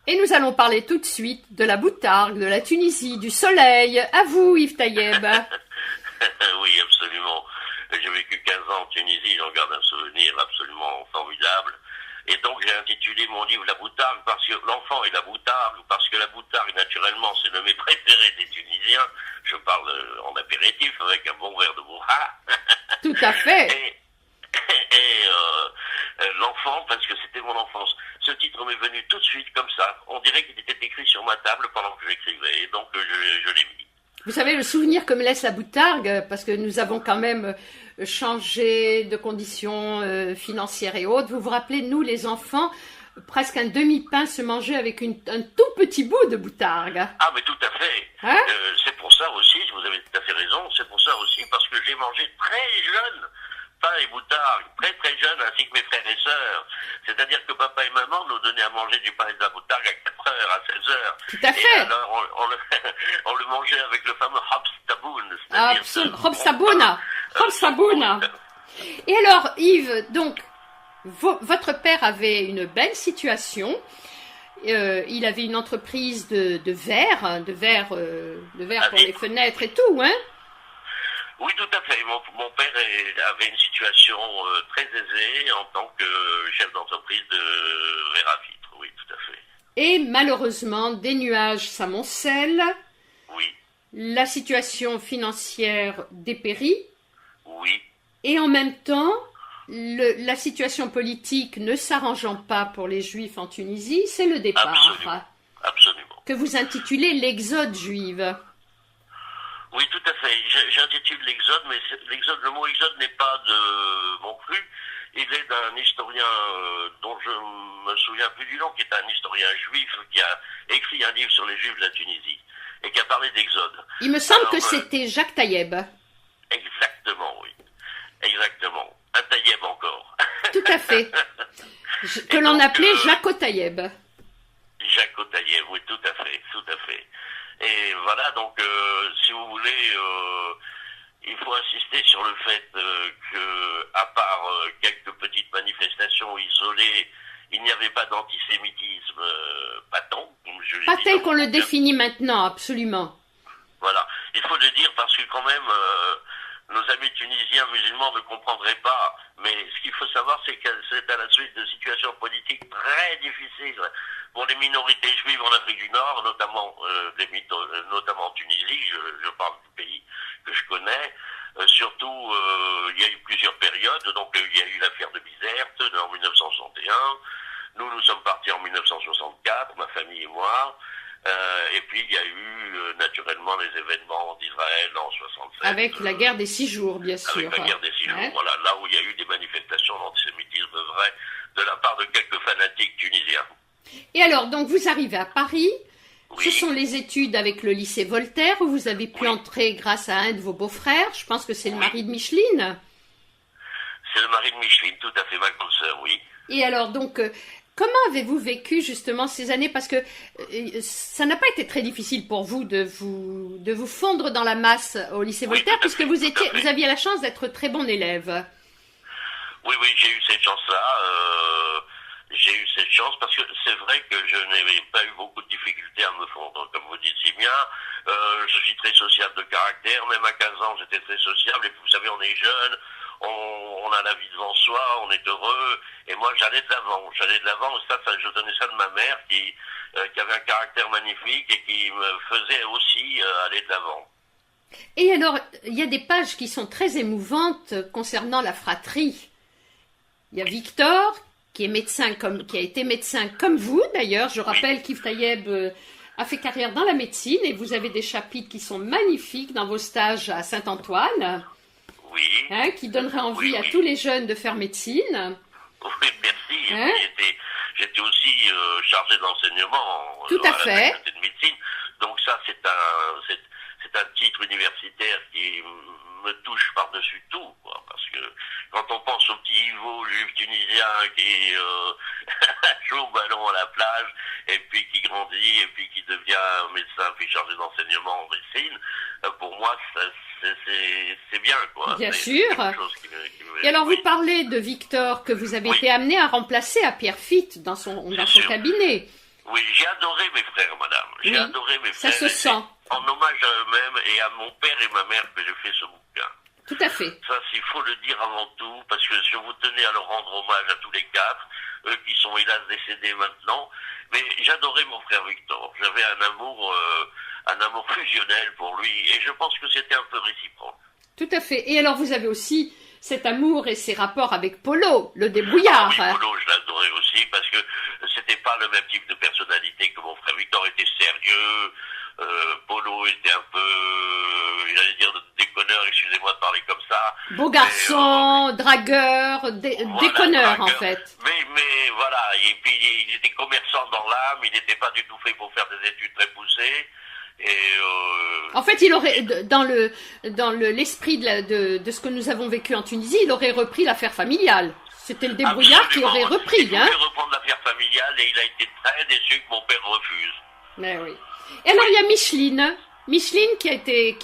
Et nous allons parler tout de suite de la Boutargue, de la Tunisie, du soleil. À vous, Yves Tayeb. Oui, absolument. J'ai vécu 15 ans en Tunisie, j'en garde un souvenir absolument formidable. Et donc j'ai intitulé mon livre La Boutargue parce que l'enfant est la Boutargue, parce que la Boutargue, naturellement, c'est le mets préféré des Tunisiens. Je parle en apéritif avec un bon verre de bourra. Tout à fait. Et l'enfant, parce que c'était mon enfance. Ce titre m'est venu tout de suite comme ça. On dirait qu'il était écrit sur ma table pendant que j'écrivais. Et donc je l'ai mis. Vous savez, le souvenir que me laisse la Boutargue, parce que nous avons quand même changé de conditions financières et autres. Vous vous rappelez, nous, les enfants, presque un demi-pain se mangeait avec un tout petit bout de Boutargue. Ah, mais tout à fait. Hein? C'est pour ça aussi, vous avez tout à fait raison, c'est pour ça aussi, parce que j'ai mangé très jeune pain et Boutargue, très très jeune, ainsi que mes frères et sœurs. C'est-à-dire que papa et maman nous donnaient à manger du pain et de la Boutargue à 4 heures, à 16 heures. Tout à fait. Et alors, on le mangeait avec le fameux Hobs Taboun. Hobs Tabouna. Et alors, Yves, donc, votre père avait une belle situation. Il avait une entreprise de verre pour les fenêtres et tout, hein? Oui, tout à fait. Mon père avait une situation très aisée en tant que chef d'entreprise de verre à vitre. Oui, tout à fait. Et malheureusement, des nuages s'amoncellent. Oui. La situation financière dépérit. Oui. Et en même temps, la situation politique ne s'arrangeant pas pour les Juifs en Tunisie, c'est le départ. Absolument. Que vous intitulez l'exode juive. Oui, tout à fait. J'intitule l'exode, mais le mot exode n'est pas de mon cru. Il est d'un historien dont je me souviens plus du nom, qui est un historien juif qui a écrit un livre sur les Juifs de la Tunisie et qui a parlé d'exode. Il me semble que c'était Jacques Tayeb. Exactement, oui. Exactement. Un Tayeb encore. Tout à fait. Que l'on appelait Jaco Tayeb. Jaco Tayeb, oui, tout à fait, tout à fait. Et voilà, donc, si vous voulez, il faut insister sur le fait que, à part quelques petites manifestations isolées, il n'y avait pas d'antisémitisme patent. Pas tel qu'on le définit maintenant, absolument. Voilà, il faut le dire parce que quand même, nos amis tunisiens musulmans ne comprendraient pas. Mais ce qu'il faut savoir, c'est que c'est à la suite de situations politiques très difficiles pour les minorités juives en Afrique du Nord, notamment en Tunisie, je parle du pays que je connais. Surtout, il y a eu plusieurs périodes. Donc, il y a eu l'affaire de Bizerte en 1961. Nous sommes partis en 1964, ma famille et moi. Et puis, il y a eu naturellement les événements d'Israël en 67. Avec la guerre des 6 jours, bien sûr. Avec la guerre des 6 jours, voilà. Là où il y a eu des manifestations d'antisémitisme vrai de la part de quelques fanatiques tunisiens. Et alors, donc, vous arrivez à Paris. Oui. Ce sont les études avec le lycée Voltaire où vous avez pu entrer grâce à un de vos beaux-frères. Je pense que c'est le mari de Micheline. C'est le mari de Micheline, tout à fait, ma grande sœur, oui. Et alors, donc, comment avez-vous vécu justement ces années? Parce que ça n'a pas été très difficile pour vous de vous fondre dans la masse au lycée Voltaire, puisque vous aviez la chance d'être très bon élève. Oui, j'ai eu cette chance-là. J'ai eu cette chance parce que c'est vrai que je n'avais pas eu beaucoup de difficultés à me fondre, comme vous dites si bien. Je suis très sociable de caractère, même à 15 ans j'étais très sociable, et vous savez, on est jeune, on a la vie devant soi, on est heureux, et moi j'allais de l'avant, je donnais ça de ma mère qui avait un caractère magnifique et qui me faisait aussi aller de l'avant. Et alors, il y a des pages qui sont très émouvantes concernant la fratrie. Il y a Victor, qui a été médecin comme vous, d'ailleurs. Je rappelle qu'Yves Tayeb a fait carrière dans la médecine et vous avez des chapitres qui sont magnifiques dans vos stages à Saint-Antoine. Oui. Hein, qui donneraient envie à tous les jeunes de faire médecine. Oui, merci. Hein? J'étais aussi chargé d'enseignement Tout à fait. la faculté de médecine. Donc ça, c'est un titre universitaire qui me touche par-dessus tout, quoi, parce que quand on pense au petit Ivo, le juif tunisien qui joue au ballon à la plage, et puis qui grandit, et puis qui devient médecin, puis chargé d'enseignement en médecine, pour moi, c'est bien, quoi. Bien sûr. Et alors, vous parlez de Victor, que vous avez été amené à remplacer à Pierre Fitt dans son cabinet. Oui, j'ai adoré mes frères, madame. J'ai Oui, adoré mes ça frères. se Et sent. c'est en hommage à eux-mêmes et à mon père et ma mère que j'ai fait ce bouquin. Tout à fait. Ça, il faut le dire avant tout, parce que je vous tenais à leur rendre hommage à tous les quatre, eux qui sont hélas décédés maintenant. Mais j'adorais mon frère Victor. J'avais un amour fusionnel pour lui, et je pense que c'était un peu réciproque. Tout à fait. Et alors, vous avez aussi cet amour et ces rapports avec Polo, le Ah débrouillard. oui, Polo, je l'adorais aussi, parce que c'était pas le même type de personnalité que mon frère Victor. Était sérieux, Polo était un peu, j'allais dire, déconneur, excusez-moi de parler comme ça. Beau garçon, dragueur, Voilà, déconneur en dragueur. fait. Mais voilà, et puis il était commerçant dans l'âme, il n'était pas du tout fait pour faire des études très poussées. Et En fait, il aurait, l'esprit de ce que nous avons vécu en Tunisie, il aurait repris l'affaire familiale. C'était le débrouillard qui aurait repris, il hein. voulait reprendre l'affaire familiale et il a été très déçu que mon père refuse. Mais oui. Et alors, il y a Micheline. Micheline qui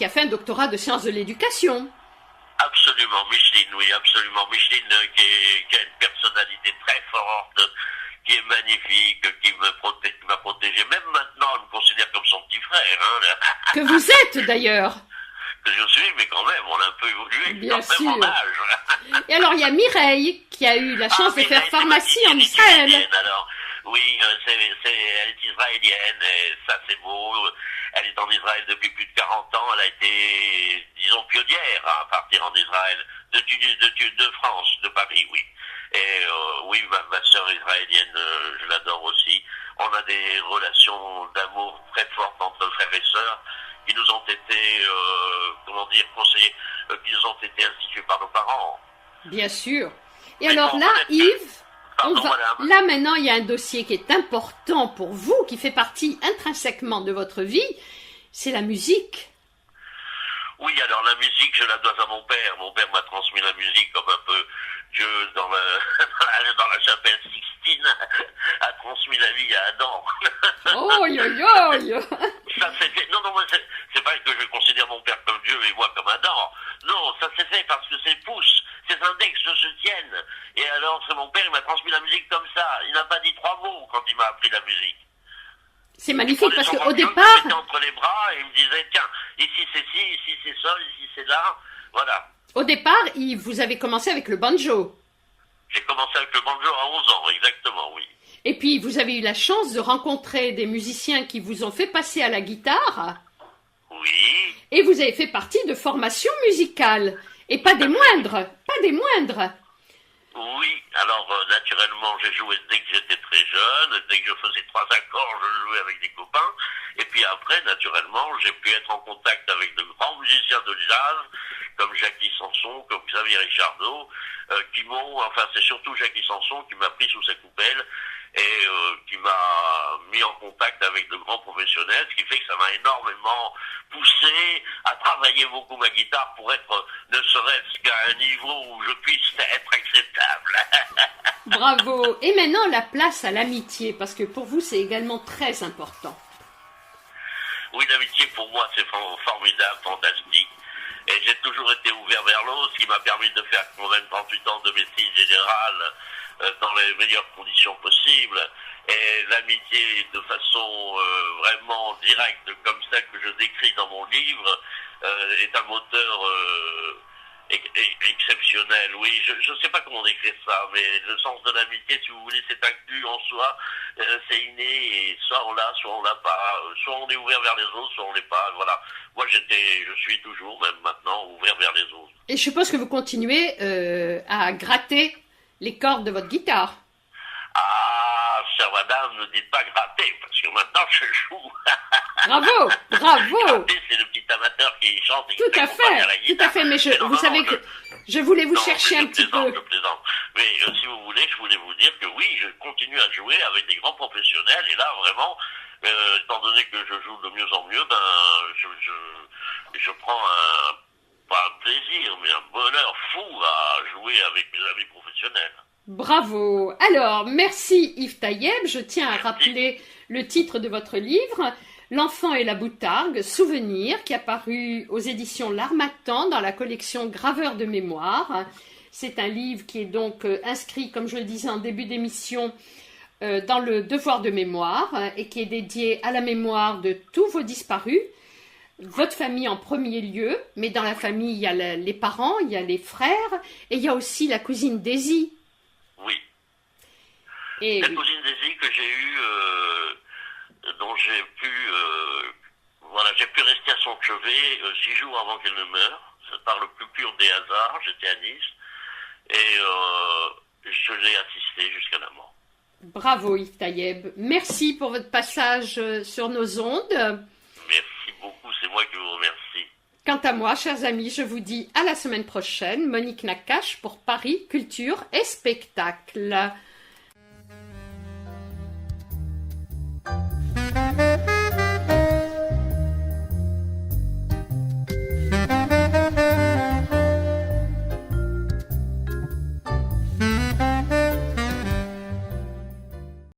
a fait un doctorat de sciences de l'éducation. Absolument, Micheline, oui, absolument. Micheline qui a une personnalité très forte, qui est magnifique, qui m'a protégé. Même maintenant, elle me considère comme son petit frère. Hein. Que vous êtes d'ailleurs. Que je suis, mais quand même, on a un peu évolué, Bien quand même en sûr. âge. Et alors, il y a Mireille qui a eu la chance de mais faire elle, pharmacie c'est en ma fille, Israël. elle est tunisienne, alors. Oui, elle est israélienne, et ça c'est beau. Elle est en Israël depuis plus de 40 ans. Elle a été, disons, pionnière à partir en Israël, de France, de Paris, oui. Et oui, ma sœur israélienne, je l'adore aussi. On a des relations d'amour très fortes entre frères et sœurs qui nous ont été, conseillées, qui nous ont été instituées par nos parents. Bien sûr. Et Mais alors bon, là, peut-être que- Yves, Pardon, madame. là maintenant, il y a un dossier qui est important pour vous, qui fait partie intrinsèquement de votre vie, c'est la musique. Oui, alors la musique, je la dois à mon père. Mon père m'a transmis la musique comme un peu Dieu dans la chapelle Sixtine a transmis la vie à Adam. Oh, yo, yo. Ça s'est fait. Non, moi, c'est pas que je considère mon père comme Dieu et moi comme Adam. Non, ça s'est fait parce que ses pouces, ses index se tiennent. Et alors, c'est mon père, il m'a transmis la musique comme ça. Il n'a pas dit 3 mots quand il m'a appris la musique. C'est magnifique Il parce prenait son qu'au banjo, il le départ, mettait entre les bras et il me disait, tiens, ici c'est ci, ici c'est sol, ici c'est là. Voilà. Yves, vous avez commencé avec le banjo. J'ai commencé avec le banjo à 11 ans, exactement, oui. Et puis, vous avez eu la chance de rencontrer des musiciens qui vous ont fait passer à la guitare. Oui. Et vous avez fait partie de formations musicales. Et pas des moindres. Pas des moindres. Oui, alors naturellement j'ai joué dès que j'étais très jeune, dès que je faisais 3 accords, je jouais avec des copains, et puis après naturellement j'ai pu être en contact avec de grands musiciens de jazz, comme Jackie Sanson, comme Xavier Richardot, c'est surtout Jackie Sanson qui m'a pris sous sa coupelle, et qui m'a mis en contact avec de grands professionnels, ce qui fait que ça m'a énormément poussé à travailler beaucoup ma guitare pour être ne serait-ce qu'à un niveau où je puisse être acceptable. Bravo. Et maintenant, la place à l'amitié, parce que pour vous, c'est également très important. Oui, l'amitié pour moi c'est formidable, fantastique. Et j'ai toujours été ouvert vers l'autre, ce qui m'a permis de faire quand même 38 ans de médecine générale dans les meilleures conditions possibles. Et l'amitié de façon vraiment directe, comme celle que je décris dans mon livre, est un moteur exceptionnel. Oui, je ne sais pas comment décrire ça, mais le sens de l'amitié, si vous voulez, c'est inclus en soi, c'est inné, et soit on l'a, soit on l'a pas, soit on est ouvert vers les autres, soit on l'est pas, voilà. Moi je suis toujours, même maintenant, ouvert vers les autres. Et je suppose que vous continuez à gratter les cordes de votre guitare. Ah, chère madame, ne dites pas gratter, parce que maintenant je joue. Bravo, bravo. Gratter, c'est le petit amateur qui chante et qui Tout à accompagne à la fait, tout guitare. à fait. Mais Non, vous savez que je voulais vous Non, chercher mais un petit peu. Je plaisante. Mais si vous voulez, je voulais vous dire que oui, je continue à jouer avec des grands professionnels. Et là, vraiment, étant donné que je joue de mieux en mieux, je prends pas un plaisir, mais un bonheur fou à jouer avec mes amis professionnels. Bravo. Alors, merci Yves Tayeb. Je tiens à rappeler le titre de votre livre, L'enfant et la boutargue, Souvenirs, qui est paru aux éditions L'Harmattan dans la collection Graveurs de mémoire. C'est un livre qui est donc inscrit, comme je le disais en début d'émission, dans le devoir de mémoire et qui est dédié à la mémoire de tous vos disparus. Votre famille en premier lieu, mais dans la famille, il y a les parents, il y a les frères, et il y a aussi la cousine Daisy. Oui. Et La cousine Daisy que j'ai eue, dont j'ai pu, j'ai pu rester à son chevet 6 jours avant qu'elle ne meure. C'est par le plus pur des hasards. J'étais à Nice et je l'ai assistée jusqu'à la mort. bravo Yves Tayeb. Merci pour votre passage sur nos ondes. Merci beaucoup, c'est moi qui vous remercie. Quant à moi, chers amis, je vous dis à la semaine prochaine. Monique Nakache pour Paris, Culture et Spectacle.